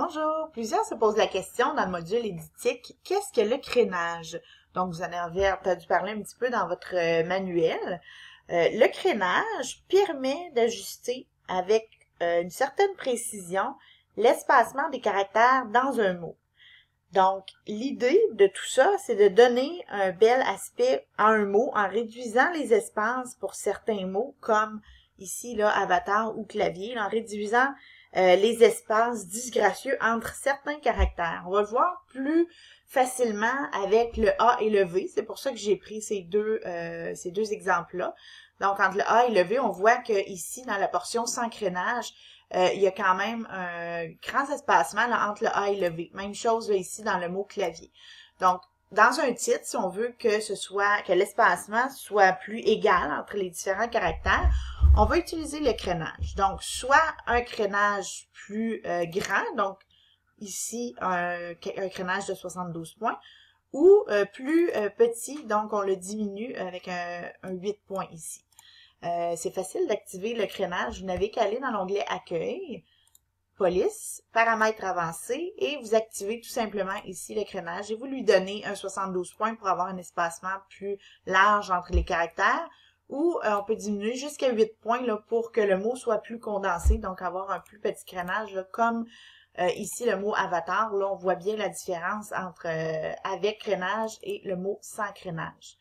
Bonjour! Plusieurs se posent la question dans le module éditique, qu'est-ce que le crénage? Donc, vous en avez entendu parler un petit peu dans votre manuel. Le crénage permet d'ajuster avec une certaine précision l'espacement des caractères dans un mot. Donc, l'idée de tout ça, c'est de donner un bel aspect à un mot en réduisant les espaces pour certains mots, comme ici, là, avatar ou clavier, en réduisant les espaces disgracieux entre certains caractères. On va le voir plus facilement avec le A et le V. C'est pour ça que j'ai pris ces deux exemples-là. Donc, entre le A et le V, on voit que ici, dans la portion sans crénage, il y a quand même un grand espacement là, entre le A et le V. Même chose là, ici dans le mot clavier. Donc, dans un titre, si on veut que l'espacement soit plus égal entre les différents caractères, on va utiliser le crénage. Donc, soit un crénage plus grand, donc ici un crénage de 72 points, ou plus petit, donc on le diminue avec un 8 points ici. C'est facile d'activer le crénage. Vous n'avez qu'à aller dans l'onglet Accueil, Police, Paramètres avancés et vous activez tout simplement ici le crénage et vous lui donnez un 72 points pour avoir un espacement plus large entre les caractères ou on peut diminuer jusqu'à 8 points là, pour que le mot soit plus condensé, donc avoir un plus petit crénage là, comme ici le mot avatar. Là, on voit bien la différence entre avec crénage et le mot sans crénage.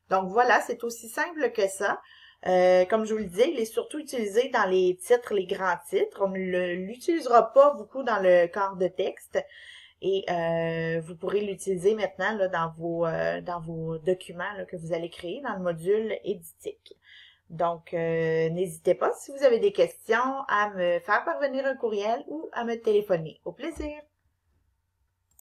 Donc voilà, c'est aussi simple que ça. Comme je vous le disais, il est surtout utilisé dans les titres, les grands titres. On ne l'utilisera pas beaucoup dans le corps de texte et vous pourrez l'utiliser maintenant là, dans vos documents là, que vous allez créer dans le module éditique. Donc, n'hésitez pas, si vous avez des questions, à me faire parvenir un courriel ou à me téléphoner. Au plaisir!